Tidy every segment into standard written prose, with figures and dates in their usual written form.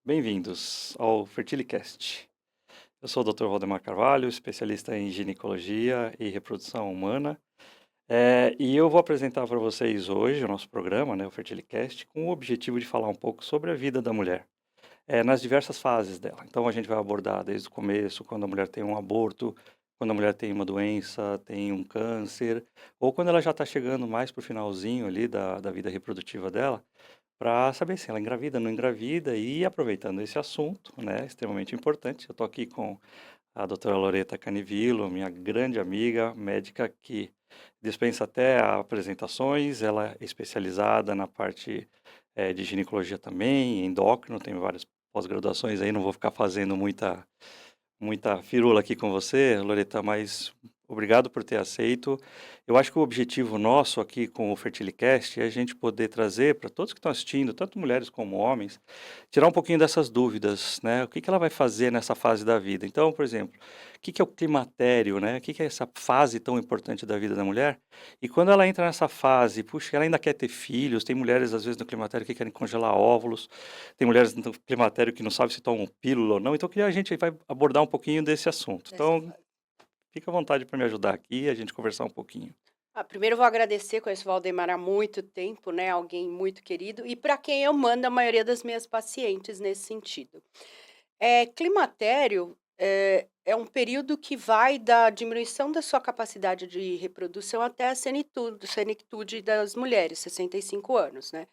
Bem-vindos ao Fertilicast. Eu sou o Dr. Valdemar Carvalho, especialista em ginecologia e reprodução humana, e eu vou apresentar para vocês hoje o nosso programa, né, o Fertilicast, com o objetivo de falar um pouco sobre a vida da mulher, nas diversas fases dela. Então a gente vai abordar desde o começo, quando a mulher tem um aborto, quando a mulher tem uma doença, tem um câncer, ou quando ela já está chegando mais para o finalzinho ali da vida reprodutiva dela, para saber se ela engravida, não engravida e aproveitando esse assunto, né, extremamente importante, eu estou aqui com a doutora Loreta Canivilo, minha grande amiga, médica que dispensa até apresentações, ela é especializada na parte de ginecologia também, endócrino, tem várias pós-graduações aí, não vou ficar fazendo muita firula aqui com você, Loreta, mas obrigado por ter aceito. Eu acho que o objetivo nosso aqui com o Fertilicast é a gente poder trazer para todos que estão assistindo, tanto mulheres como homens, tirar um pouquinho dessas dúvidas, né? O que que ela vai fazer nessa fase da vida? Então, por exemplo, o que que é o climatério, né? O que que é essa fase tão importante da vida da mulher? E quando ela entra nessa fase, puxa, ela ainda quer ter filhos, tem mulheres às vezes no climatério que querem congelar óvulos, tem mulheres no climatério que não sabem se tomam pílula ou não, então que a gente vai abordar um pouquinho desse assunto. Dessa Então, fase. fica à vontade para me ajudar aqui e a gente conversar um pouquinho. Primeiro eu vou agradecer, conheço o Valdemar há muito tempo, né, alguém muito querido, e para quem eu mando a maioria das minhas pacientes nesse sentido. Climatério, é um período que vai da diminuição da sua capacidade de reprodução até a senectude das mulheres, 65 anos, né.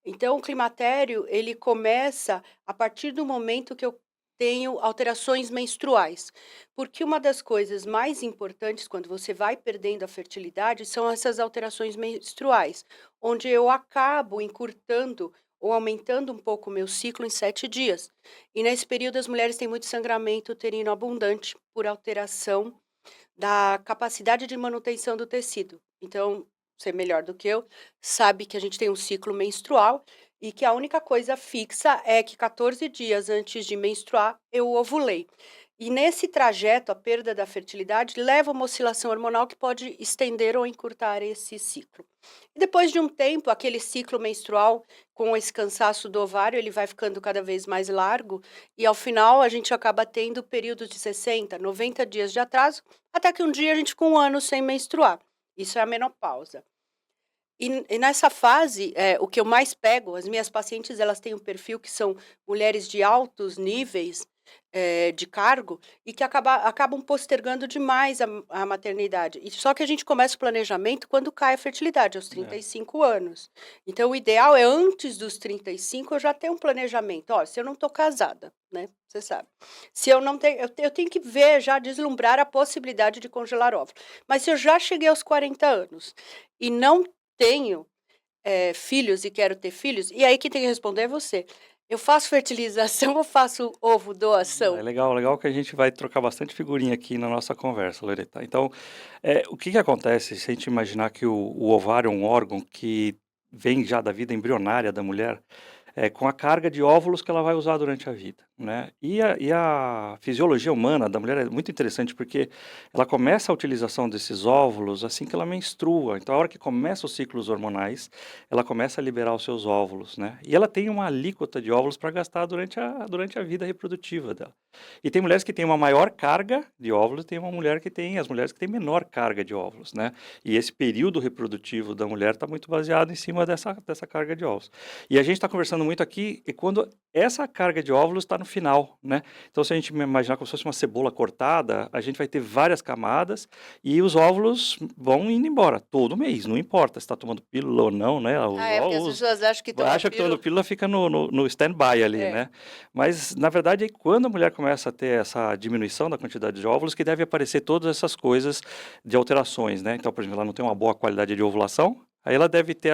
Então o climatério, ele começa a partir do momento que eu tenho alterações menstruais, porque uma das coisas mais importantes quando você vai perdendo a fertilidade são essas alterações menstruais, onde eu acabo encurtando ou aumentando um pouco o meu ciclo em 7 dias. E nesse período as mulheres têm muito sangramento uterino abundante por alteração da capacidade de manutenção do tecido. Então, você melhor do que eu, sabe que a gente tem um ciclo menstrual e que a única coisa fixa é que 14 dias antes de menstruar eu ovulei. E nesse trajeto, a perda da fertilidade leva a uma oscilação hormonal que pode estender ou encurtar esse ciclo. E depois de um tempo, aquele ciclo menstrual, com esse cansaço do ovário, ele vai ficando cada vez mais largo e ao final a gente acaba tendo períodos de 60, 90 dias de atraso, até que um dia a gente fica 1 ano sem menstruar. Isso é a menopausa. E nessa fase, o que eu mais pego, as minhas pacientes elas têm um perfil que são mulheres de altos níveis, de cargo, e que acabam postergando demais a maternidade. E só que a gente começa o planejamento quando cai a fertilidade, aos trinta É, e cinco anos. Então o ideal é antes dos 35 eu já ter um planejamento. "Ó, se eu não estou casada", né, você sabe. Se eu não tenho eu tenho que ver já, deslumbrar a possibilidade de congelar óvulo. Mas se eu já cheguei aos 40 anos e não tenho, filhos e quero ter filhos, e aí quem tem que responder é você. Eu faço fertilização ou faço ovo é doação? legal, legal que a gente vai trocar bastante figurinha aqui na nossa conversa, Loreta. Então, o que que acontece se a gente imaginar que o ovário é um órgão que vem já da vida embrionária da mulher, com a carga de óvulos que ela vai usar durante a vida, né. E a fisiologia humana da mulher é muito interessante, porque ela começa a utilização desses óvulos assim que ela menstrua, então a hora que começa os ciclos hormonais, ela começa a liberar os seus óvulos, né. E ela tem uma alíquota de óvulos para gastar durante a vida reprodutiva dela. E tem mulheres que têm uma maior carga de óvulos, tem as mulheres que têm menor carga de óvulos, né. E esse período reprodutivo da mulher está muito baseado em cima dessa carga de óvulos. E a gente está conversando muito aqui e quando essa carga de óvulos está no final, né. Então se a gente imaginar como se fosse uma cebola cortada, a gente vai ter várias camadas e os óvulos vão indo embora todo mês, não importa se está tomando pílula ou não, né, os Porque as óvulos pessoas acham que toma acha que tomando pílula pílula fica no stand-by ali, é. né. Mas na verdade quando a mulher começa a ter essa diminuição da quantidade de óvulos que deve aparecer todas essas coisas de alterações, né. Então, por exemplo, ela não tem uma boa qualidade de ovulação, aí ela deve ter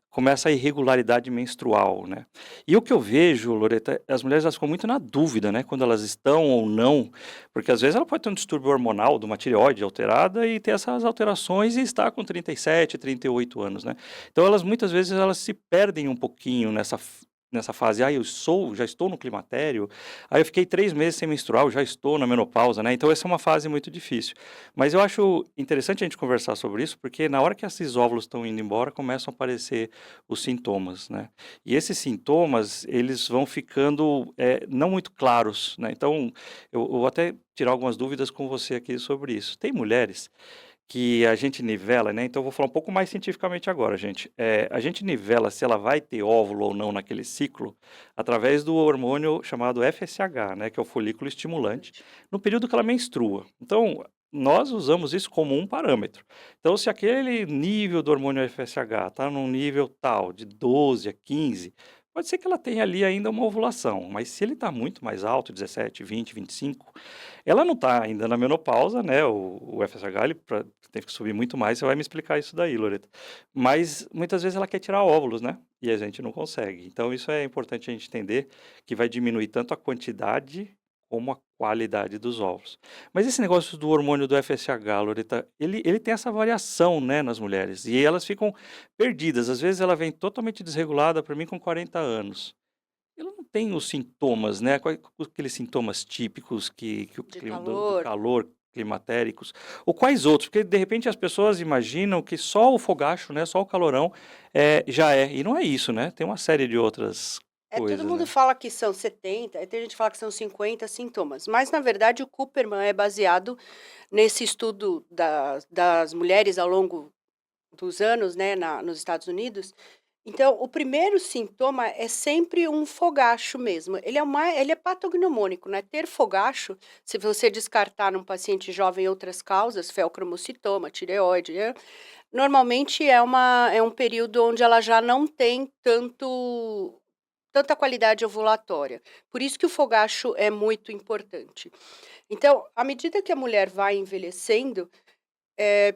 começa a irregularidade menstrual, né. E o que eu vejo, Loreta, as mulheres elas ficam muito na dúvida, né, quando elas estão ou não, porque às vezes ela pode ter um distúrbio hormonal de uma tireoide alterada e ter essas alterações e estar com 37, 38 anos, né. Então elas muitas vezes elas se perdem um pouquinho nessa fase, já estou no climatério, aí eu fiquei 3 meses sem menstruar, eu já estou na menopausa, né, então essa é uma fase muito difícil. Mas eu acho interessante a gente conversar sobre isso, porque na hora que esses óvulos estão indo embora, começam a aparecer os sintomas, né. E esses sintomas, eles vão ficando, não muito claros, né, então eu vou até tirar algumas dúvidas com você aqui sobre isso. Tem mulheres que a gente nivela, né, então eu vou falar um pouco mais cientificamente agora, gente. A gente nivela se ela vai ter óvulo ou não naquele ciclo, através do hormônio chamado FSH, né, que é o folículo estimulante, Importante. no período que ela menstrua. Então, nós usamos isso como um parâmetro. Então, se aquele nível do hormônio FSH está num nível tal, de 12 a 15, pode ser que ela tenha ali ainda uma ovulação, mas se ele está muito mais alto, 17, 20, 25, ela não está ainda na menopausa, né, o FSH ele tem que subir muito mais, você vai me explicar isso daí, Loreta. Mas muitas vezes ela quer tirar óvulos, né, e a gente não consegue. Então isso é importante a gente entender, que vai diminuir tanto a quantidade como a qualidade dos óvulos. Mas esse negócio do hormônio do FSH, Loreta, ele tem essa variação, né, nas mulheres, e elas ficam perdidas. Às vezes ela vem totalmente desregulada para mim com 40 anos. Ela não tem os sintomas, né, quais aqueles sintomas típicos que o De clima do calor. calor, climatéricos, ou quais outros? Porque de repente as pessoas imaginam que só o fogacho, né, só o calorão, já é, e não é isso, né, tem uma série de outras Todo coisas, mundo né. fala que são 70, aí tem gente que fala que são 50 sintomas, mas na verdade o Cooperman é baseado nesse estudo das mulheres ao longo dos anos, né, nos Estados Unidos. Então, o primeiro sintoma é sempre um fogacho mesmo, ele é patognomônico, né, ter fogacho, se você descartar num paciente jovem outras causas, feocromocitoma, tireoide, normalmente é um período onde ela já não tem tanta qualidade ovulatória, por isso que o fogacho é muito importante. Então, à medida que a mulher vai envelhecendo, eh,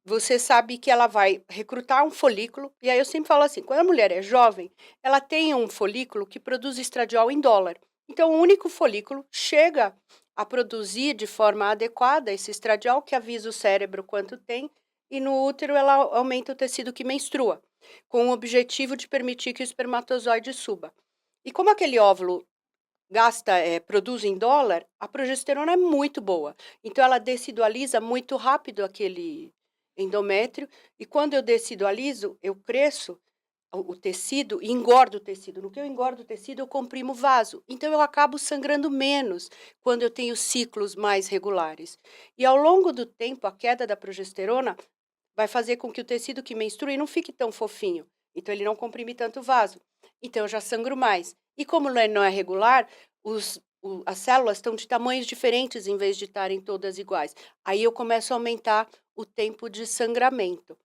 você sabe que ela vai recrutar um folículo, e aí eu sempre falo assim, quando a mulher é jovem, ela tem um folículo que produz estradiol em dólar. Então o único folículo chega a produzir de forma adequada esse estradiol que avisa o cérebro quanto tem, e no útero ela aumenta o tecido que menstrua, com o objetivo de permitir que o espermatozoide suba. E como aquele óvulo produz em dólar, a progesterona é muito boa. Então ela decidualiza muito rápido aquele endométrio, e quando eu decidualizo, eu cresço o tecido e engordo o tecido. No que eu engordo o tecido, eu comprimo o vaso. Então eu acabo sangrando menos quando eu tenho ciclos mais regulares. E ao longo do tempo, a queda da progesterona vai fazer com que o tecido que menstrue não fique tão fofinho, então ele não comprime tanto o vaso. Então eu já sangro mais. E como não é regular, as células estão de tamanhos diferentes em vez de estarem todas iguais. Aí eu começo a aumentar o tempo de sangramento.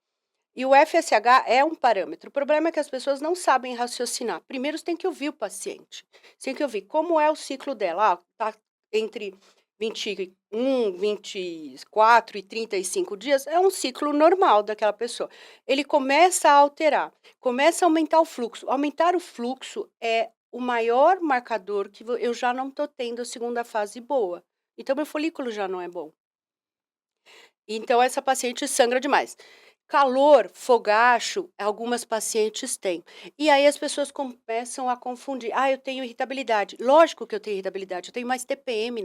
E o FSH é um parâmetro. O problema é que as pessoas não sabem raciocinar. Primeiro, você tem que ouvir o paciente. Você tem que ouvir como é o ciclo dela. Tá entre 21, 24 e 35 dias. É um ciclo normal daquela pessoa. Ele começa a alterar, começa a aumentar o fluxo. Aumentar o fluxo é o maior marcador que eu já não estou tendo a segunda fase boa. Então, meu folículo já não é bom. Então essa paciente sangra demais. Calor, fogacho, algumas pacientes têm. E aí as pessoas começam a confundir: "Ah, eu tenho irritabilidade". Lógico que eu tenho irritabilidade, eu tenho mais TPM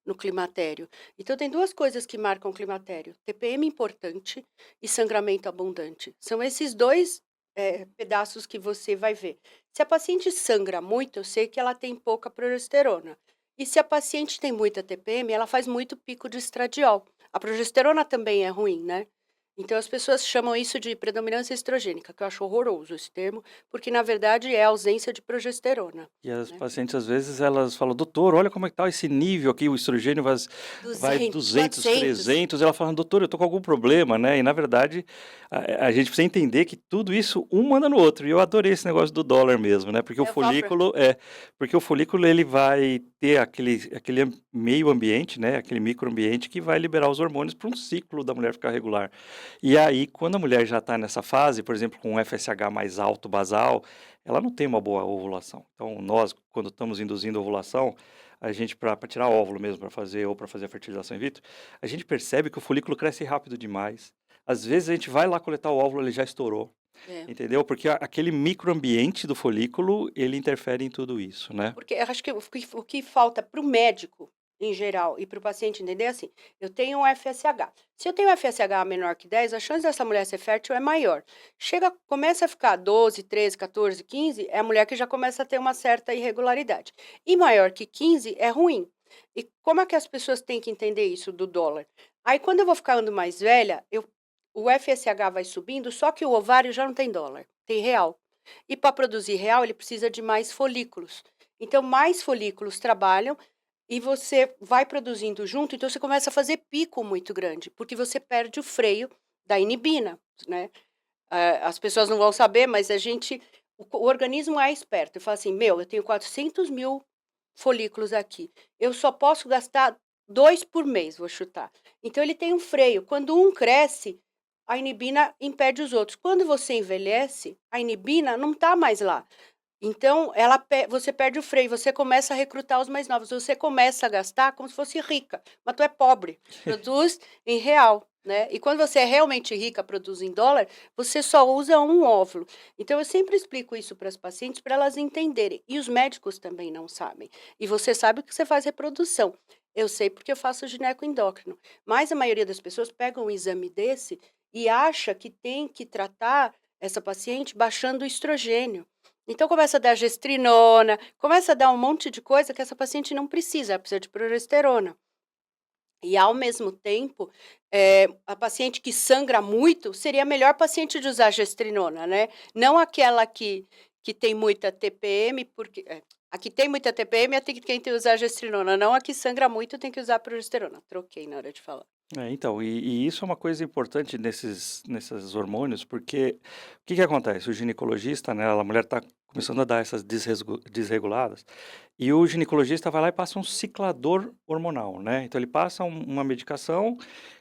no climatério. Então tem 2 coisas que marcam o climatério: TPM importante e sangramento abundante. São esses 2 pedaços que você vai ver. Se a paciente sangra muito, eu sei que ela tem pouca progesterona. E se a paciente tem muita TPM, ela faz muito pico de estradiol. A progesterona também é ruim, né. Então as pessoas chamam isso de predominância estrogênica, que eu acho horroroso esse termo, porque na verdade é ausência de progesterona, E as né. pacientes, às vezes, elas falam: "Doutor, olha como é que tá esse nível aqui, o estrogênio vai 200, 200, 400. 300", ela fala: "Doutor, eu tô com algum problema", né, e na verdade, a gente precisa entender que tudo isso um manda no outro, e eu adorei esse negócio do dólar mesmo, né, porque o Eu falo pra folículo porque o folículo ele vai ter aquele meio ambiente, né, aquele microambiente que vai liberar os hormônios para um ciclo da mulher ficar regular. E aí, quando a mulher já está nessa fase, por exemplo, com um FSH mais alto basal, ela não tem uma boa ovulação. Então, nós, quando estamos induzindo a ovulação, a gente, para tirar óvulo mesmo, para fazer a fertilização in vitro, a gente percebe que o folículo cresce rápido demais. Às vezes a gente vai lá coletar o óvulo, ele já estourou. É. entendeu? Porque aquele microambiente do folículo, ele interfere em tudo isso, né? Porque eu acho que o que falta para o médico, em geral, e para o paciente entender é assim: eu tenho um FSH. Se eu tenho um FSH menor que 10, a chance dessa mulher ser fértil é maior. Começa a ficar 12, 13, 14, 15, é a mulher que já começa a ter uma certa irregularidade. E maior que 15 é ruim. E como é que as pessoas têm que entender isso do dólar? Aí quando eu vou ficando mais velha, o FSH vai subindo, só que o ovário já não tem dólar, tem real. E para produzir real, ele precisa de mais folículos. Então, mais folículos trabalham e você vai produzindo junto, então você começa a fazer pico muito grande, porque você perde o freio da inibina, né? As pessoas não vão saber, mas o organismo é esperto. Eu falo assim, meu, eu tenho 400.000 folículos aqui, eu só posso gastar 2 por mês, vou chutar. Então ele tem um freio, quando um cresce, a inibina impede os outros. Quando você envelhece, a inibina não está mais lá. Então, você perde o freio, você começa a recrutar os mais novos, você começa a gastar como se fosse rica, mas tu é pobre, produz em real, né? E quando você é realmente rica, produz em dólar, você só usa um óvulo. Então, eu sempre explico isso para as pacientes para elas entenderem. E os médicos também não sabem. E você sabe que você faz reprodução. Eu sei porque eu faço ginecoendócrino. Mas a maioria das pessoas pega um exame desse e acha que tem que tratar essa paciente baixando o estrogênio. Então começa a dar gestrinona, começa a dar um monte de coisa que essa paciente não precisa, ela precisa de progesterona. E ao mesmo tempo, a paciente que sangra muito, seria a melhor paciente de usar gestrinona, né, não aquela que tem muita TPM, porque a que tem muita TPM é a que tem que usar gestrinona, não a que sangra muito tem que usar progesterona. Troquei na hora de falar. Então, e isso é uma coisa importante nesses hormônios, porque o que que acontece? O ginecologista, né, a mulher está começando a dar essas desreguladas, e o ginecologista vai lá e passa um ciclador hormonal, né? Então ele passa uma medicação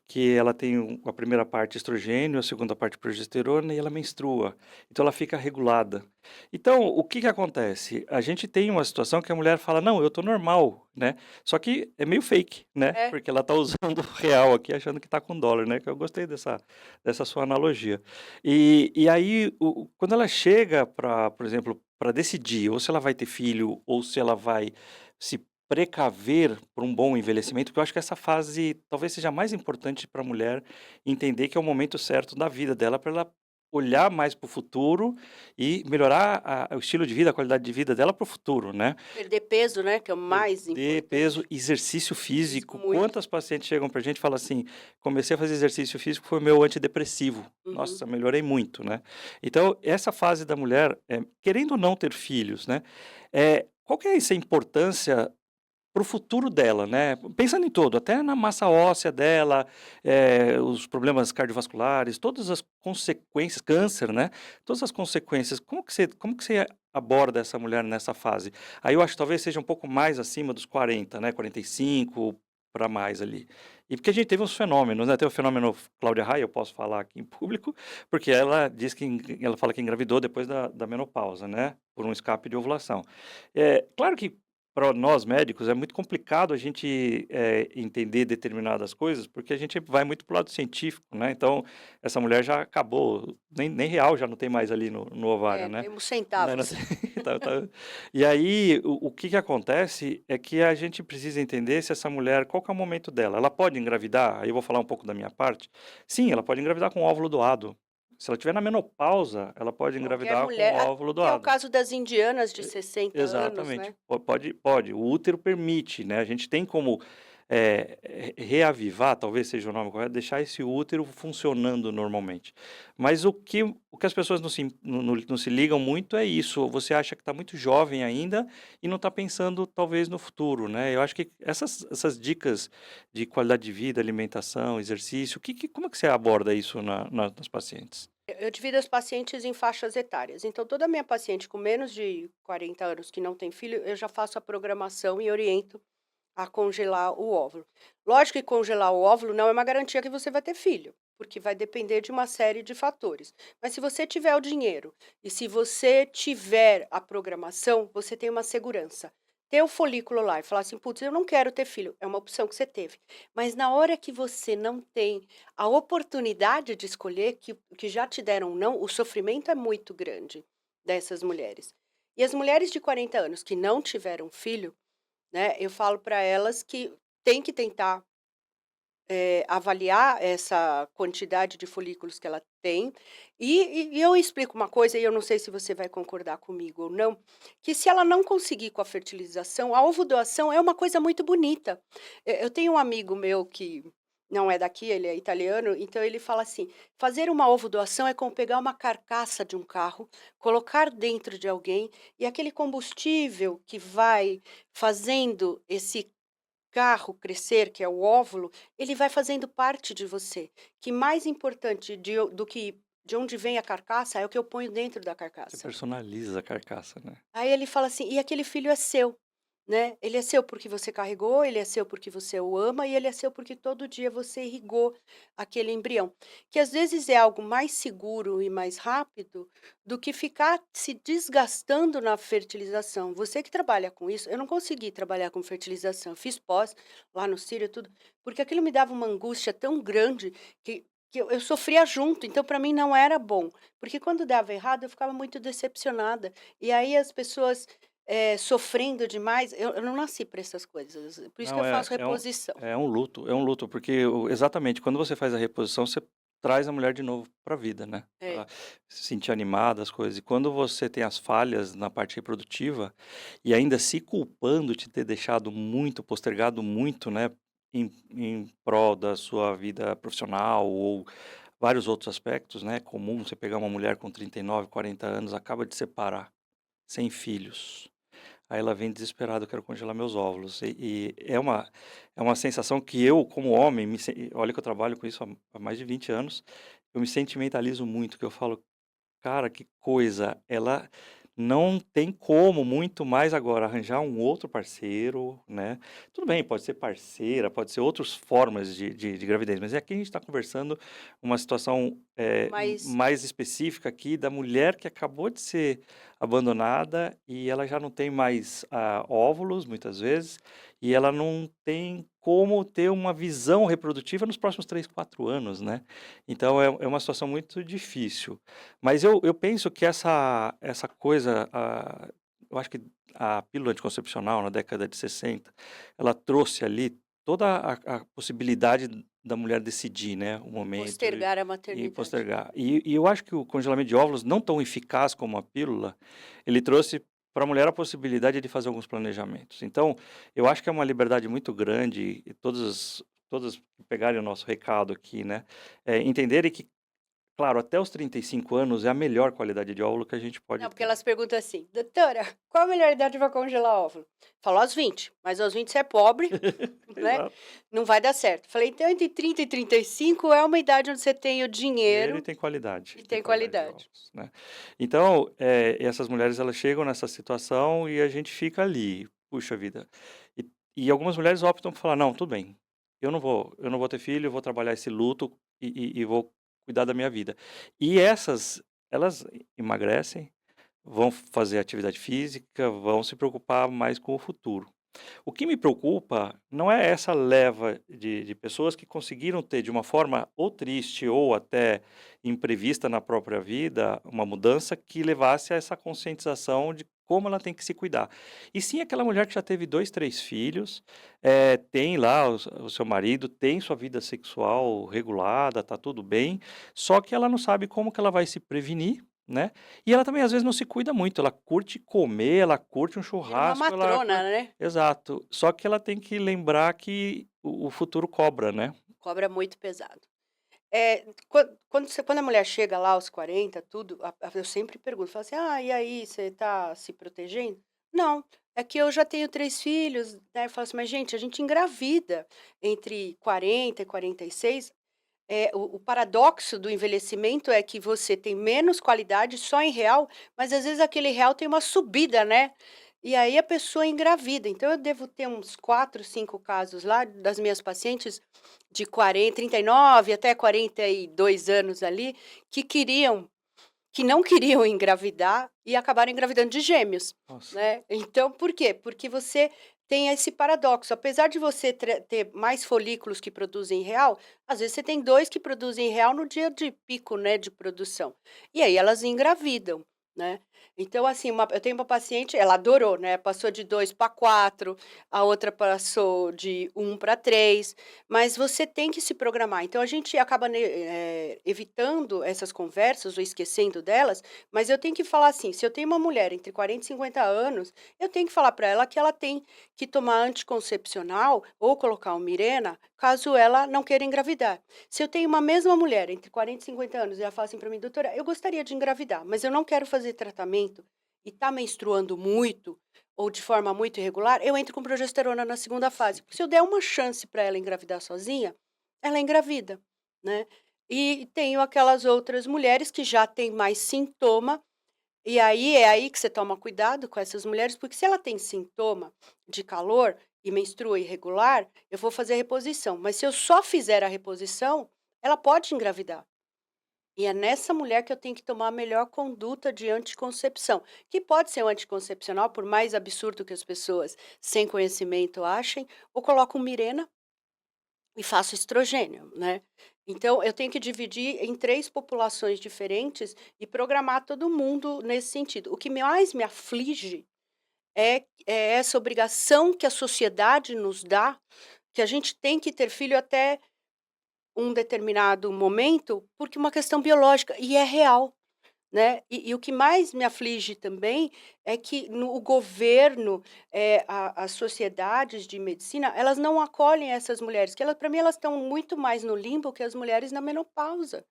que ela tem a primeira parte estrogênio, a segunda parte progesterona e ela menstrua. Então ela fica regulada. Então, o que que acontece? A gente tem uma situação que a mulher fala: "Não, eu tô normal", né? Só que é meio fake, né? É. Porque ela tá usando o real aqui, achando que tá com dólar, né? Que eu gostei dessa sua analogia. E aí, quando ela chega para, por exemplo, para decidir ou se ela vai ter filho ou se ela vai se precaver por um bom envelhecimento, porque eu acho que essa fase talvez seja mais importante para a mulher entender que é o momento certo da vida dela para ela olhar mais para o futuro e melhorar o estilo de vida, a qualidade de vida dela para o futuro, né? Perder peso, né, que é o mais Perder peso, importante. exercício Isso, físico. muito. Quantas pacientes chegam pra gente e falam assim: "Comecei a fazer exercício físico, foi o meu antidepressivo. Uhum. Nossa, melhorei muito", né. Então, essa fase da mulher, querendo ou não ter filhos, né, qual que é essa importância para o futuro dela, né, pensando em todo, até na massa óssea dela, os problemas cardiovasculares, todas as consequências câncer, né, todas as consequências, como que você aborda essa mulher nessa fase? Aí eu acho que talvez seja um pouco mais acima dos 40, né, 45 para mais ali. E porque a gente teve uns fenômenos, né, tem o fenômeno Cláudia Raia, eu posso falar aqui em público, porque ela diz que ela fala que engravidou depois da menopausa, né, por um escape de ovulação. Claro que para nós médicos é muito complicado a gente, entender determinadas coisas, porque a gente vai muito para o lado científico, né, então essa mulher já acabou, nem real já não tem mais ali no ovário, É, né. temos Né, não centavos. tem e aí o que que acontece é que a gente precisa entender se essa mulher qual que é o momento dela, ela pode engravidar? Aí eu vou falar um pouco da minha parte. Sim, ela pode engravidar com óvulo doado. Se ela estiver na menopausa, ela pode Qualquer engravidar com mulher, óvulo que é o doado. caso das indianas de 60 anos, Exatamente. né. Pode, o útero permite, né, a gente tem como, reavivar, talvez seja o nome correto, deixar esse útero funcionando normalmente. Mas o que as pessoas não se ligam muito é isso, você acha que está muito jovem ainda e não está pensando talvez no futuro, né. Eu acho que essas dicas de qualidade de vida, alimentação, exercício, como é que você aborda isso nas pacientes? Eu divido as pacientes em faixas etárias, então toda minha paciente com menos de 40 anos que não tem filho, eu já faço a programação e oriento a congelar o óvulo. Lógico que congelar o óvulo não é uma garantia que você vai ter filho, porque vai depender de uma série de fatores. Mas se você tiver o dinheiro e se você tiver a programação, você tem uma segurança. ter o folículo lá e falar assim: "Putz, eu não quero ter filho", é uma opção que você teve. Mas na hora que você não tem a oportunidade de escolher, que já te deram um não, o sofrimento é muito grande dessas mulheres. E as mulheres de 40 anos que não tiveram filho, né, eu falo para elas que tem que tentar avaliar essa quantidade de folículos que ela tem, e eu explico uma coisa, e eu não sei se você vai concordar comigo ou não, que se ela não conseguir com a fertilização, a ovodoação é uma coisa muito bonita. Eu tenho um amigo meu que não é daqui, ele é italiano, então ele fala assim: "Fazer uma ovodoação é como pegar uma carcaça de um carro, colocar dentro de alguém, e aquele combustível que vai fazendo esse carro crescer, que é o óvulo, ele vai fazendo parte de você. Que mais importante do que de onde vem a carcaça é o que eu ponho dentro da Você carcaça. personaliza a carcaça, né. Aí ele fala assim: "E aquele filho é seu, né, ele é seu porque você carregou, ele é seu porque você o ama e ele é seu porque todo dia você irrigou aquele embrião". Que às vezes é algo mais seguro e mais rápido do que ficar se desgastando na fertilização. Você que trabalha com isso, eu não consegui trabalhar com fertilização, fiz pós lá no Sírio tudo, porque aquilo me dava uma angústia tão grande que eu sofria junto, então para mim não era bom, porque quando dava errado eu ficava muito decepcionada. E aí as pessoas, sofrendo demais, eu não nasci para essas coisas, por isso que Não, eu faço reposição. é um luto, porque o exatamente, quando você faz a reposição, você traz a mulher de novo para a vida, né, É, pra se sentir animada, as coisas. E quando você tem as falhas na parte reprodutiva, e ainda se culpando de ter deixado muito, postergado muito, né, em prol da sua vida profissional ou vários outros aspectos, né, é comum você pegar uma mulher com 39, 40 anos, acaba de separar, sem filhos. Aí ela vem desesperada: "Eu quero congelar meus óvulos". E é uma sensação que eu, como homem, olha que eu trabalho com isso há mais de 20 anos, eu me sentimentalizo muito, que eu falo: "Cara, que coisa, ela não tem como muito mais agora arranjar um outro parceiro, né". Tudo bem, pode ser parceira, pode ser outras formas de gravidez, mas aqui a gente está conversando uma situação, mas mais específica aqui da mulher que acabou de ser abandonada e ela já não tem mais, óvulos, muitas vezes, e ela não tem como ter uma visão reprodutiva nos próximos 3, 4 anos, né. Então é uma situação muito difícil. Mas eu penso que essa coisa, eu acho que a pílula anticoncepcional na década de 60, ela trouxe ali toda a possibilidade da mulher decidir, né, o momento postergar a e maternidade. postergar. E eu acho que o congelamento de óvulos, não tão eficaz como a pílula, ele trouxe para a mulher a possibilidade de fazer alguns planejamentos. Então, eu acho que é uma liberdade muito grande e todas que pegarem o nosso recado aqui, né, entenderem que, claro, até os 35 anos é a melhor qualidade de óvulo que a gente pode Não, porque ter. elas perguntam assim: "Doutora, qual a melhor idade para congelar óvulo?". Falo: "Aos 20, mas aos 20 você é pobre, né, Exato. não vai dar certo". Falei: "Então entre 30 e 35 é uma idade onde você tem o Dinheiro dinheiro e e tem tem qualidade de qualidade". óvulos, né. Então, essas mulheres elas chegam nessa situação e a gente fica ali, puxa vida. E algumas mulheres optam por falar: "Não, tudo bem, eu não vou ter filho, eu vou trabalhar esse luto e vou cuidar da minha vida". E essas, elas emagrecem, vão fazer atividade física, vão se preocupar mais com o futuro. O que me preocupa não é essa leva de pessoas que conseguiram ter, de uma forma ou triste ou até imprevista na própria vida, uma mudança que levasse a essa conscientização de como ela tem que se cuidar. E sim aquela mulher que já teve 2, 3 filhos, tem lá o seu marido, tem sua vida sexual regulada, tá tudo bem, só que ela não sabe como que ela vai se prevenir, né, e ela também às vezes não se cuida muito, ela curte comer, ela curte um Vira uma churrasco, ela matrona, curte. né. Exato. Só que ela tem que lembrar que o futuro cobra, né. Cobra muito pesado. Quando a mulher chega lá aos 40 tudo, eu sempre pergunto, falo assim: "Ah, e aí, você tá se protegendo?". "Não, é que eu já tenho 3 filhos", né, eu falo assim: "Mas gente, a gente engravida entre 40 e 46". O paradoxo do envelhecimento é que você tem menos qualidade só em real, mas às vezes aquele real tem uma subida, né. E aí a pessoa engravida. Então eu devo ter uns 4, 5 casos lá das minhas pacientes de 39 até 42 anos ali, que queriam que não queriam engravidar e acabaram engravidando de gêmeos, Nossa. né. Então, por quê? Porque você tem esse paradoxo, apesar de você ter mais folículos que produzem real, às vezes você tem 2 que produzem real no dia de pico, né, de produção. E aí elas engravidam, né. Então, assim, eu tenho uma paciente, ela adorou, né, passou de 2 para 4, a outra passou de 1 para 3, mas você tem que se programar. Então a gente acaba evitando essas conversas ou esquecendo delas, mas eu tenho que falar assim, se eu tenho uma mulher entre 40 e 50 anos, eu tenho que falar para ela que ela tem que tomar anticoncepcional ou colocar um Mirena, caso ela não queira engravidar. Se eu tenho uma mesma mulher entre 40 e 50 anos e ela fala assim para mim: "Doutora, eu gostaria de engravidar, mas eu não quero fazer tratamento e tá menstruando muito ou de forma muito irregular", eu entro com progesterona na segunda fase, porque se eu der uma chance para ela engravidar sozinha, ela engravida, né. E tenho aquelas outras mulheres que já têm mais sintoma, e aí é aí que você toma cuidado com essas mulheres, porque se ela tem sintoma de calor e menstrua irregular, eu vou fazer a reposição, mas se eu só fizer a reposição, ela pode engravidar. E é nessa mulher que eu tenho que tomar a melhor conduta de anticoncepção, que pode ser um anticoncepcional, por mais absurdo que as pessoas sem conhecimento achem, ou coloco um Mirena e faço estrogênio, né. Então eu tenho que dividir em 3 populações diferentes e programar todo mundo nesse sentido. O que mais me aflige é essa obrigação que a sociedade nos dá, que a gente tem que ter filho até um determinado momento, porque uma questão biológica, e é real. Né, e o que mais me aflige também é que no o governo, as sociedades de medicina, elas não acolhem essas mulheres, que elas para mim elas estão muito mais no limbo que as mulheres na menopausa.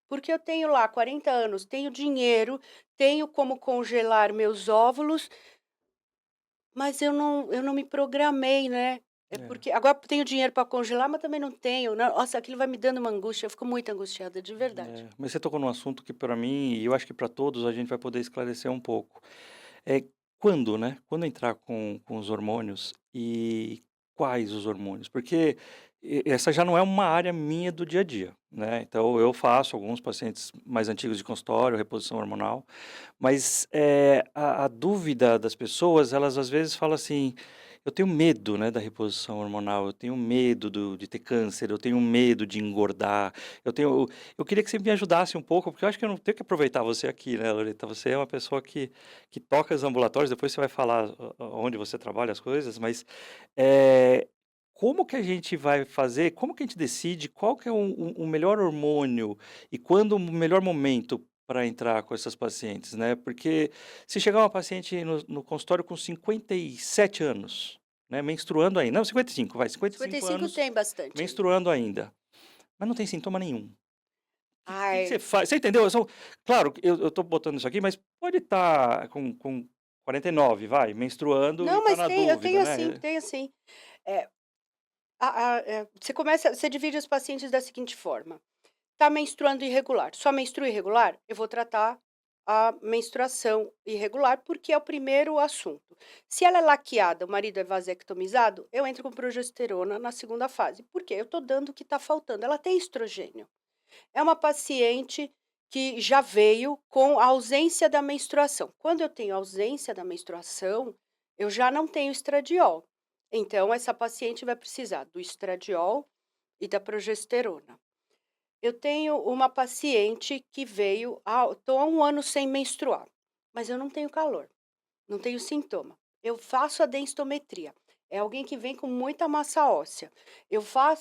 Porque eu tenho lá 40 anos, tenho dinheiro, tenho como congelar meus óvulos, mas eu não me programei, né. É É. porque agora tenho dinheiro para congelar, mas também não tenho, né. Nossa, aquilo vai me dando uma angústia, eu fico muito angustiada, de verdade. É, mas você tocou num assunto que para mim, e eu acho que para todos, a gente vai poder esclarecer um pouco. É quando, né? Quando entrar com os hormônios e quais os hormônios? Porque essa já não é uma área minha do dia a dia, né? Então eu faço alguns pacientes mais antigos de consultório, reposição hormonal, mas a dúvida das pessoas, elas às vezes falam assim: eu tenho medo, né, da reposição hormonal, eu tenho medo de ter câncer, eu tenho medo de engordar, eu queria que você me ajudasse um pouco, porque eu acho que eu não tenho que aproveitar você aqui, né, Loreta? Você é uma pessoa que toca os ambulatórios, depois você vai falar onde você trabalha as coisas, mas eh, como que a gente vai fazer, como que a gente decide qual que é o melhor hormônio e quando o melhor momento para entrar com essas pacientes, né? Porque se chegar uma paciente no consultório com 57 anos, né, menstruando ainda, não, 55, vai, 55 55 anos, tem bastante ainda. menstruando ainda, mas não tem sintoma nenhum. Que você Ai. faz? Você entendeu? Claro, eu tô botando isso aqui, mas pode estar com 49, vai, menstruando e Não, tá mas na tem, eu dúvida, tenho sim, né? tenho sim. Eh, você divide os pacientes da seguinte forma: tá menstruando irregular, só menstrua irregular? Eu vou tratar a menstruação irregular, porque é o primeiro assunto. Se ela é laqueada, o marido é vasectomizado, eu entro com progesterona na segunda fase, porque eu tô dando o que tá faltando, ela tem estrogênio. É uma paciente que já veio com a ausência da menstruação. Quando eu tenho ausência da menstruação, eu já não tenho estradiol. Então, essa paciente vai precisar do estradiol e da progesterona. Eu tenho uma paciente que veio, estou há 1 ano sem menstruar, mas eu não tenho calor, não tenho sintoma. Eu faço a densitometria. É alguém que vem com muita massa óssea.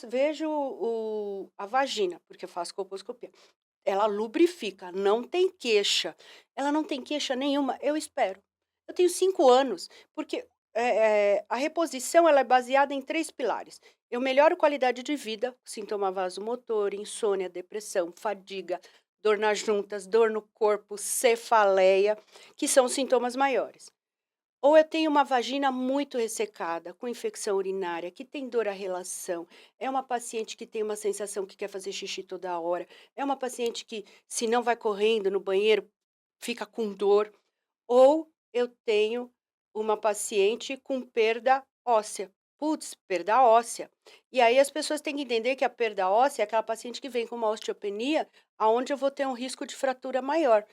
Vejo a vagina, porque eu faço colposcopia. Ela lubrifica, não tem queixa. Ela não tem queixa nenhuma, eu espero. Eu tenho 5 anos, porque, a reposição ela é baseada em 3 pilares. Eu melhoro qualidade de vida, sintoma vasomotor, insônia, depressão, fadiga, dor nas juntas, dor no corpo, cefaleia, que são os sintomas maiores. Ou eu tenho uma vagina muito ressecada, com infecção urinária, que tem dor à relação, é uma paciente que tem uma sensação que quer fazer xixi toda hora, é uma paciente que, se não vai correndo no banheiro, fica com dor, ou eu tenho uma paciente com perda óssea. Putz, perda óssea. E aí as pessoas têm que entender que a perda óssea é aquela paciente que vem com uma osteopenia, aonde eu vou ter um risco de fratura maior.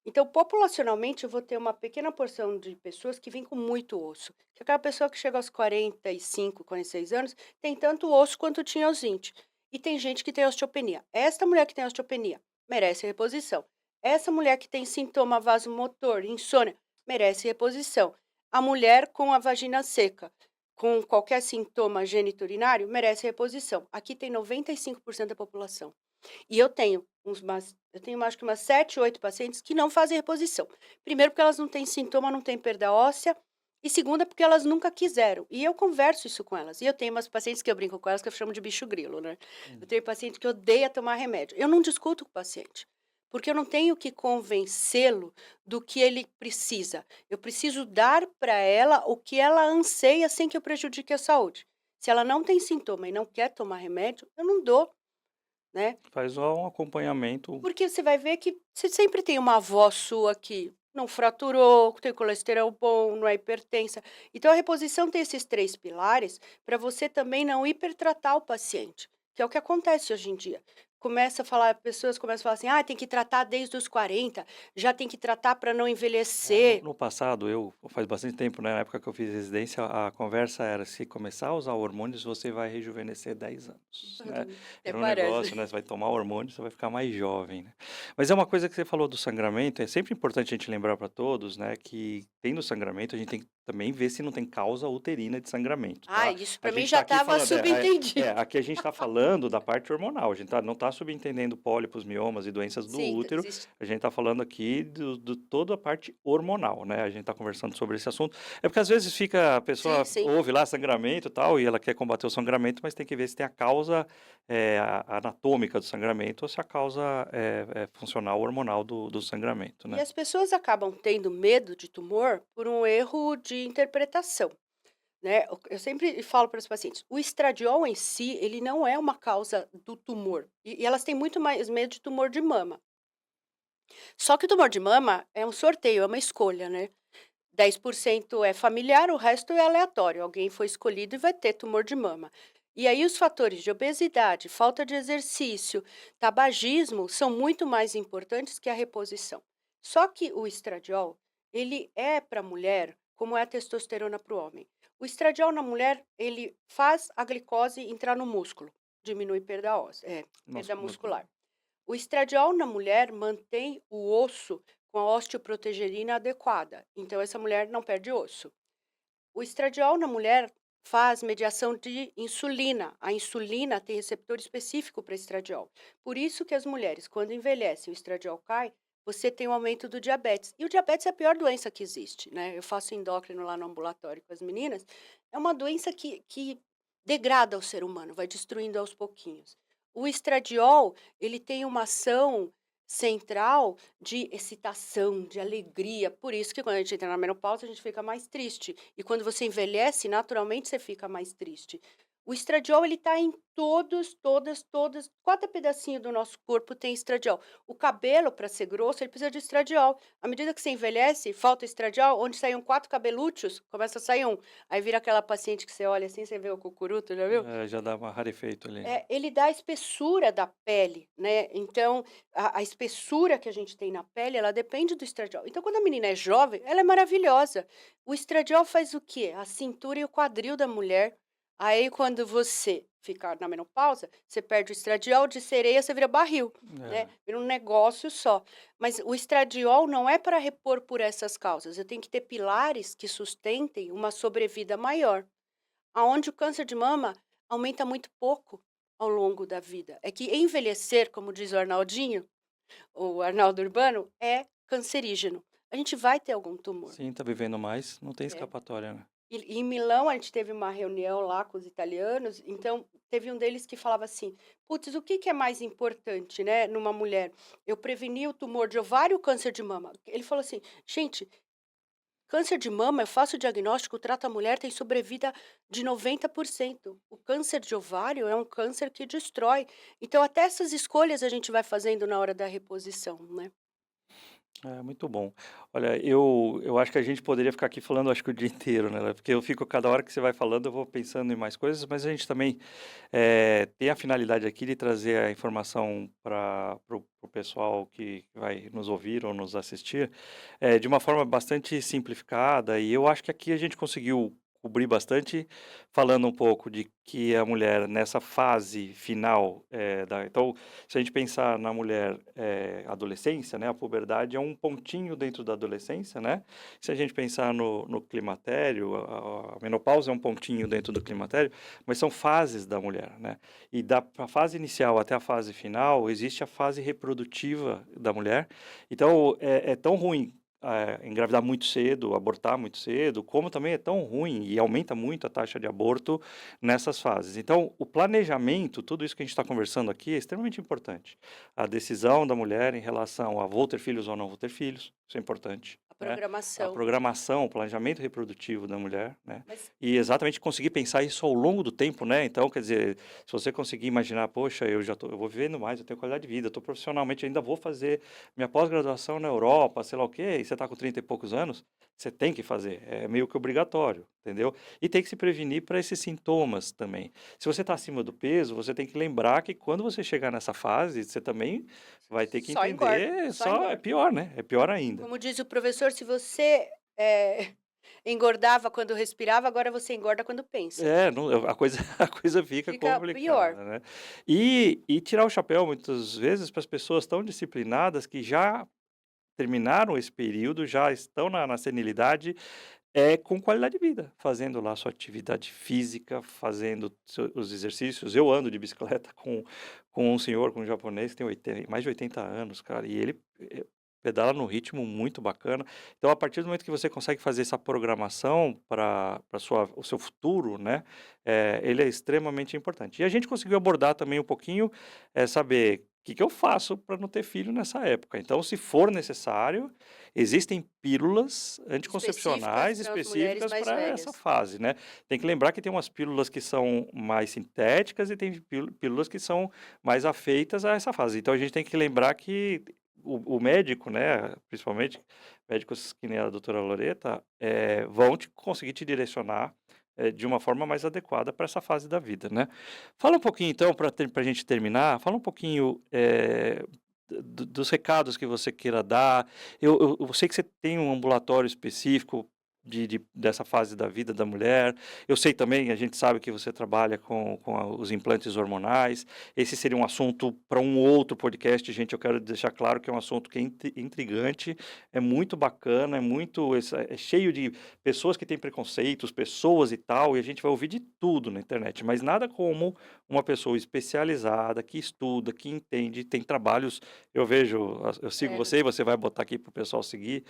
Então, populacionalmente, eu vou ter uma pequena porção de pessoas que vêm com muito osso. Que é aquela pessoa que chega aos 45, 46 anos, tem tanto osso quanto tinha aos 20. E tem gente que tem osteopenia. Esta mulher que tem osteopenia merece reposição. Essa mulher que tem sintoma vasomotor, insônia, merece reposição. A mulher com a vagina seca, com qualquer sintoma geniturinário, merece reposição. Aqui tem 95% da população. E eu tenho acho que umas 7, 8 pacientes que não fazem reposição. Primeiro porque elas não têm sintoma, não têm perda óssea, e segunda porque elas nunca quiseram. E eu converso isso com elas. E eu tenho umas pacientes que eu brinco com elas que eu chamo de bicho grilo, né. Eu Hum. tenho paciente que odeia tomar remédio. Eu não discuto com o paciente, porque eu não tenho que convencê-lo do que ele precisa. Eu preciso dar para ela o que ela anseia sem que eu prejudique a saúde. Se ela não tem sintoma e não quer tomar remédio, eu não dou, né. Faz só um acompanhamento. Porque você vai ver que você sempre tem uma avó sua que não fraturou, que tem colesterol bom, não é hipertensa. Então a reposição tem esses 3 pilares para você também não hipertratar o paciente, que é o que acontece hoje em dia. Pessoas começam a falar assim: "Ah, tem que tratar desde os 40, já tem que tratar para não No envelhecer". no passado, faz bastante tempo, né, na época que eu fiz residência, a conversa era: "Se começar a usar hormônios, você vai rejuvenescer 10 anos", né. Até Era um parece. negócio, né, você vai tomar hormônio, você vai ficar mais jovem, né. Mas é uma coisa que você falou do sangramento, é sempre importante a gente lembrar para todos, né, que tendo sangramento, a gente tem que também ver se não tem causa uterina de sangramento, Ah, tá. isso A para mim gente já está aqui estava falando subentendido. aqui a gente está falando da parte hormonal, a gente não tá subentendendo pólipos, miomas e doenças do Sim, útero, existe. a gente está falando aqui do toda a parte hormonal, né, a gente está conversando sobre esse assunto. É porque às vezes fica a Sim, pessoa sim. ouve lá sangramento e tal, e ela quer combater o sangramento, mas tem que ver se tem a causa, anatômica do sangramento ou se a causa é funcional hormonal do sangramento, E né. as pessoas acabam tendo medo de tumor por um erro de interpretação, né. Eu sempre falo para os pacientes, o estradiol em si, ele não é uma causa do tumor, e elas têm muito mais medo de tumor de mama. Só que o tumor de mama é um sorteio, é uma escolha, né. 10% é familiar, o resto é aleatório, alguém foi escolhido e vai ter tumor de mama. E aí os fatores de obesidade, falta de exercício, tabagismo são muito mais importantes que a reposição. Só que o estradiol, ele é para a mulher como é a testosterona para o homem. O estradiol na mulher, ele faz a glicose entrar no músculo, diminui perda óssea, perda muscular. O estradiol na mulher mantém o osso com a osteoprotegerina adequada, então essa mulher não perde osso. O estradiol na mulher faz mediação de insulina. A insulina tem receptor específico para estradiol. Por isso que as mulheres, quando envelhecem, o estradiol cai, você tem um aumento do diabetes. E o diabetes é a pior doença que existe, né? Eu faço endócrino lá no ambulatório com as meninas. É uma doença que degrada o ser humano, vai destruindo aos pouquinhos. O estradiol, ele tem uma ação central de excitação, de alegria. Por isso que quando a gente entra na menopausa, a gente fica mais triste. E quando você envelhece, naturalmente você fica mais triste. O estradiol, ele tá em todas, cada pedacinho do nosso corpo tem estradiol. O cabelo, para ser grosso, ele precisa de estradiol. À medida que você envelhece, falta estradiol, onde saíam 4 cabelúteos, começa a sair um. Aí vira aquela paciente que você olha assim, você vê o cucuruto, já viu? Já dá uma rarefeito ali, né. É, ele dá a espessura da pele, né, então a espessura que a gente tem na pele, ela depende do estradiol. Então quando a menina é jovem, ela é maravilhosa. O estradiol faz o quê? A cintura e o quadril da mulher. Aí quando você ficar na menopausa, você perde o estradiol, de sereia você vira barril, né, É. vira um negócio só. Mas o estradiol não é para repor por essas causas, eu tenho que ter pilares que sustentem uma sobrevida maior. Aonde o câncer de mama aumenta muito pouco ao longo da vida. É que envelhecer, como diz o Arnaldo Urbano, é cancerígeno. A gente vai ter algum tumor. Sim, tá vivendo mais, não tem É. escapatória, né. E em Milão a gente teve uma reunião lá com os italianos, então teve um deles que falava assim: "Putz, o que que é mais importante, né, numa mulher? Eu prevenir o tumor de ovário ou câncer de mama?" Ele falou assim: "Gente, câncer de mama, eu faço o diagnóstico, trato a mulher, tem sobrevida de 90%. O câncer de ovário é um câncer que destrói. Então, até essas escolhas a gente vai fazendo na hora da reposição, né. É, muito bom. Olha, eu acho que a gente poderia ficar aqui falando, acho que o dia inteiro, né, porque eu fico cada hora que você vai falando, eu vou pensando em mais coisas, mas a gente também, tem a finalidade aqui de trazer a informação para o pessoal que vai nos ouvir ou nos assistir, de uma forma bastante simplificada, e eu acho que aqui a gente conseguiu cobrir bastante, falando um pouco de que a mulher nessa fase final, então, se a gente pensar na mulher, adolescência, né, a puberdade é um pontinho dentro da adolescência, né. Se a gente pensar no climatério, a menopausa é um pontinho dentro do climatério, mas são fases da mulher, né. E da a fase inicial até a fase final, existe a fase reprodutiva da mulher. Então, é tão ruim, engravidar muito cedo, abortar muito cedo, como também é tão ruim e aumenta muito a taxa de aborto nessas fases. Então, o planejamento, tudo isso que a gente está conversando aqui é extremamente importante. A decisão da mulher em relação a vou ter filhos ou não vou ter filhos, isso é importante, A né. A programação. programação, o planejamento reprodutivo da mulher, né. Mas E exatamente conseguir pensar isso ao longo do tempo, né. Então, quer dizer, se você conseguir imaginar: "Poxa, eu vou vivendo mais, eu tenho qualidade de vida, eu estou profissionalmente, ainda vou fazer minha pós-graduação na Europa", sei lá o quê, e você está com 30 e poucos anos, você tem que fazer, é meio que obrigatório, entendeu. E tem que se prevenir para esses sintomas também. Se você está acima do peso, você tem que lembrar que quando você chegar nessa fase, você também vai ter que só engorda, entender, só só é engorda. pior, né, é pior ainda. Como diz o professor, se você, engordava quando respirava, agora você engorda quando pensa. É, não, a coisa a coisa fica Fica pior. complicada, né. E tirar o chapéu muitas vezes para as pessoas tão disciplinadas que já terminaram esse período, já estão na senilidade, com qualidade de vida, fazendo lá sua atividade física, fazendo os exercícios. Eu ando de bicicleta com um senhor, com um japonês que tem mais de 80 anos, cara, e ele, pedala num ritmo muito bacana. Então, a partir do momento que você consegue fazer essa programação para o seu futuro, né, ele é extremamente importante. E a gente conseguiu abordar também um pouquinho, saber o que que eu faço para não ter filho nessa época. Então, se for necessário, existem pílulas Específicas anticoncepcionais para as mulheres específicas mais para essa velhas. fase, né. Tem que lembrar que tem umas pílulas que são mais sintéticas e tem pílulas que são mais afeitas a essa fase. Então a gente tem que lembrar que o médico, né, principalmente médicos que nem a doutora Loreta, vão conseguir te direcionar, de uma forma mais adequada para essa fase da vida, né. Fala um pouquinho então, para a gente terminar, fala um pouquinho, dos recados que você queira dar. Eu sei que você tem um ambulatório específico dessa fase da vida da mulher. Eu sei também, a gente sabe que você trabalha com os implantes hormonais. Esse seria um assunto para um outro podcast, gente. Eu quero deixar claro que é um assunto que é intrigante, é muito bacana, é cheio de pessoas que têm preconceitos, pessoas e tal, e a gente vai ouvir de tudo na internet, mas nada como uma pessoa especializada, que estuda, que entende, tem trabalhos. Eu sigo É. você e você vai botar aqui para o pessoal seguir,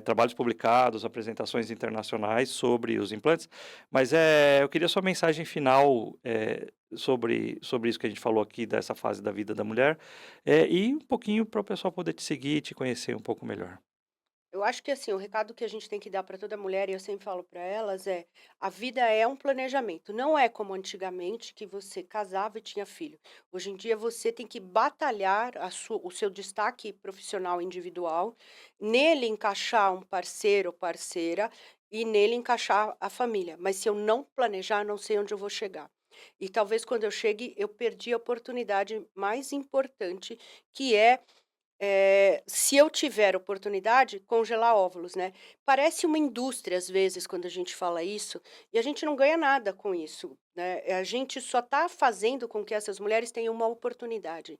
trabalhos publicados, apresentações internacionais sobre os implantes, mas, eu queria sua mensagem final, sobre isso que a gente falou aqui, dessa fase da vida da mulher, e um pouquinho para o pessoal poder te seguir e te conhecer um pouco melhor. Eu acho que, assim, o recado que a gente tem que dar para toda mulher, e eu sempre falo para elas, é: a vida é um planejamento, não é como antigamente que você casava e tinha filho. Hoje em dia você tem que batalhar o seu destaque profissional individual, nele encaixar um parceiro ou parceira e nele encaixar a família. Mas se eu não planejar, não sei onde eu vou chegar. E talvez quando eu chegue, eu perdi a oportunidade mais importante, que é se eu tiver oportunidade, congelar óvulos, né. Parece uma indústria, às vezes, quando a gente fala isso, e a gente não ganha nada com isso, né. A gente só está fazendo com que essas mulheres tenham uma oportunidade,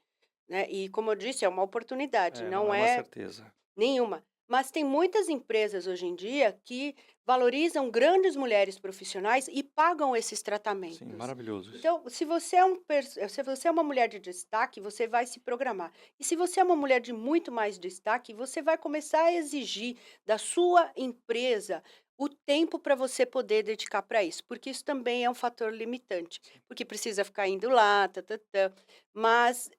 né. E como eu disse, é uma oportunidade, Não não é uma é certeza. nenhuma. Mas tem muitas empresas hoje em dia que valorizam grandes mulheres profissionais e pagam esses Sim, tratamentos. maravilhoso isso. Então, se você é uma mulher de destaque, você vai se programar. E se você é uma mulher de muito mais destaque, você vai começar a exigir da sua empresa o tempo para você poder dedicar para isso, porque isso também é um fator limitante, porque precisa ficar indo lá, tã-tã-tã. Mas,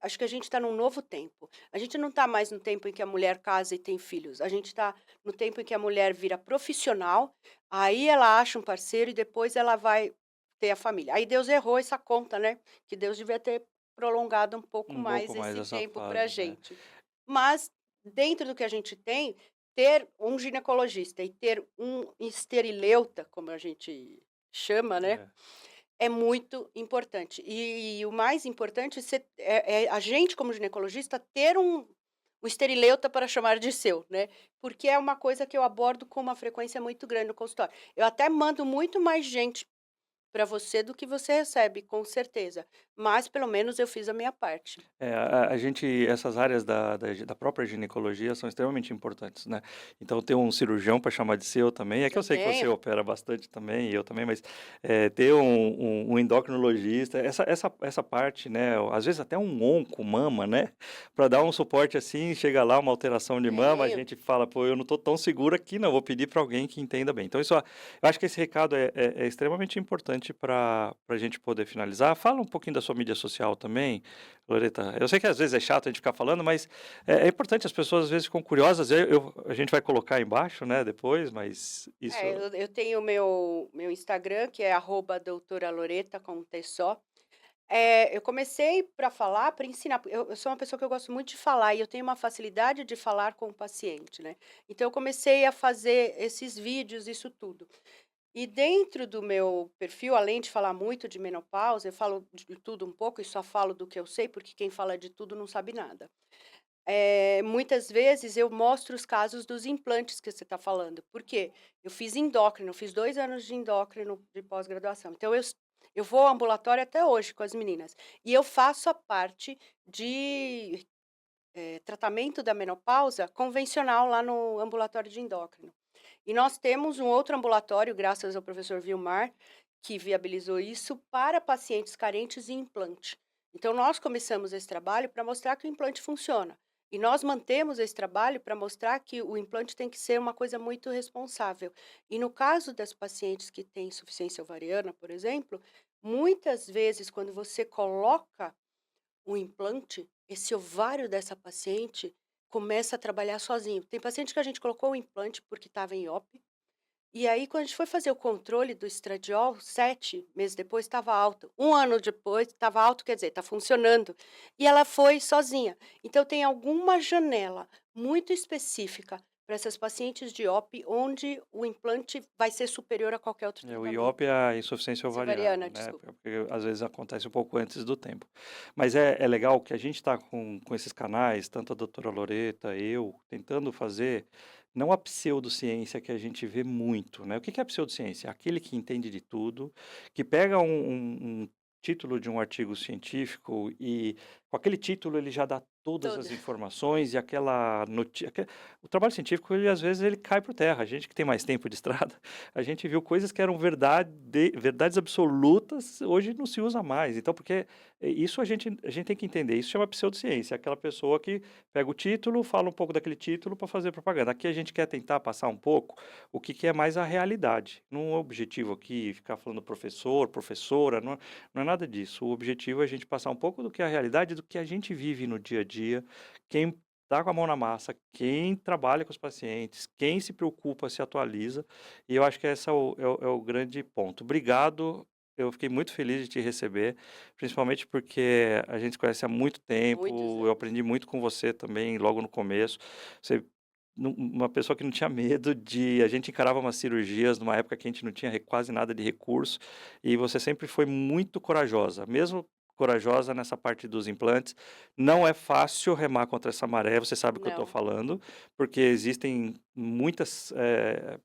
acho que a gente está num novo tempo. A gente não está mais no tempo em que a mulher casa e tem filhos, a gente está no tempo em que a mulher vira profissional, aí ela acha um parceiro e depois ela vai ter a família. Aí Deus errou essa conta, né, que Deus devia ter prolongado um pouco Um mais pouco mais esse essa tempo pra fase, né. gente. Mas dentro do que a gente tem, ter um ginecologista e ter um esterileuta, como a gente chama, né, É. é muito importante. E o mais importante é a gente como ginecologista ter um esterileuta para chamar de seu, né, porque é uma coisa que eu abordo com uma frequência muito grande no consultório. Eu até mando muito mais gente para você do que você recebe, com certeza, mas pelo menos eu fiz a minha parte. A gente essas áreas da própria ginecologia são extremamente importantes, né. Então ter um cirurgião para chamar de seu também é que Eu eu sei que você tenho. opera bastante também, e eu também, mas, ter um endocrinologista, essa parte, né, às vezes até um onco mama, né, para dar um suporte, assim, chega lá uma alteração de mama, a Tenho. gente fala: "Pô, eu não estou tão seguro aqui não, vou pedir para alguém que entenda bem". Então isso, eu acho que esse recado é extremamente importante para a gente poder finalizar. Fala um pouquinho da sua mídia social também, Loreta. Eu sei que às vezes é chato a gente ficar falando, mas é importante, as pessoas às vezes ficam curiosas, a gente vai colocar embaixo, né, depois, mas É, isso eu tenho o meu Instagram, que é @doutoraloreta com um T só. Eu comecei para falar, para ensinar, eu sou uma pessoa que eu gosto muito de falar e eu tenho uma facilidade de falar com o paciente, né. Então eu comecei a fazer esses vídeos, isso tudo. E dentro do meu perfil, além de falar muito de menopausa, eu falo de tudo um pouco e só falo do que eu sei, porque quem fala de tudo não sabe nada. Muitas vezes eu mostro os casos dos implantes que você está falando, por quê? Eu fiz endócrino, fiz 2 anos de endócrino de pós-graduação, então eu vou ao ambulatório até hoje com as meninas, e eu faço a parte de, tratamento da menopausa convencional lá no ambulatório de endócrino. E nós temos um outro ambulatório, graças ao professor Vilmar, que viabilizou isso para pacientes carentes em implante. Então, nós começamos esse trabalho para mostrar que o implante funciona. E nós mantemos esse trabalho para mostrar que o implante tem que ser uma coisa muito responsável. E no caso das pacientes que têm insuficiência ovariana, por exemplo, muitas vezes, quando você coloca o implante, esse ovário dessa paciente começa a trabalhar sozinho. Tem paciente que a gente colocou o implante porque estava em IOP, e aí quando a gente foi fazer o controle do estradiol, 7 meses depois estava alto, 1 ano depois estava alto, quer dizer, está funcionando. E ela foi sozinha. Então tem alguma janela muito específica para essas pacientes de IOP, onde o implante vai ser superior a qualquer outro o tratamento. IOP é a insuficiência ovariana, Severiana, né, desculpa. porque às vezes acontece um pouco antes do tempo. Mas é legal que a gente está com esses canais, tanto a doutora Loreta, eu, tentando fazer, não a pseudociência que a gente vê muito, né. O que que é a pseudociência? Aquele que entende de tudo, que pega um título de um artigo científico e com aquele título ele já dá todas Toda. as informações e aquela noti aque o trabalho científico, ele às vezes ele cai por terra. A gente que tem mais tempo de estrada, a gente viu coisas que eram verdades absolutas, hoje não se usa mais. Então, porque isso a gente tem que entender, isso chama pseudociência, aquela pessoa que pega o título, fala um pouco daquele título para fazer propaganda. Aqui a gente quer tentar passar um pouco o que que é mais a realidade. Não é objetivo aqui ficar falando professor, professora, não é nada disso. O objetivo é a gente passar um pouco do que é a realidade, do que a gente vive no dia a dia, quem está com a mão na massa, quem trabalha com os pacientes, quem se preocupa, se atualiza, e eu acho que esse é o grande ponto. Obrigado, eu fiquei muito feliz de te receber, principalmente porque a gente se conhece há muito Muitos tempo, eu anos. aprendi muito com você também logo no começo. Você uma pessoa que não tinha medo de a gente encarava umas cirurgias numa época que a gente não tinha quase nada de recurso, e você sempre foi muito corajosa, mesmo corajosa nessa parte dos implantes. Não é fácil remar contra essa maré, você sabe o que eu estou Não. falando, porque existem muitas,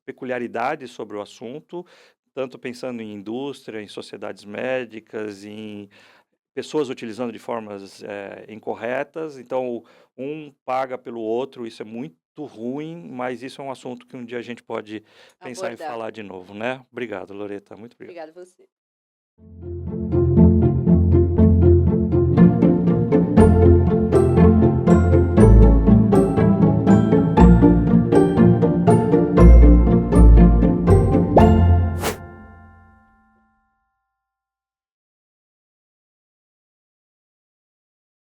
peculiaridades sobre o assunto, tanto pensando em indústria, em sociedades médicas, em pessoas utilizando de formas, incorretas, então um paga pelo outro, isso é muito ruim, mas isso é um assunto que um dia a gente pode pensar em Abordar. falar de novo, né. Obrigado, Loreta, muito obrigado. Obrigada a você.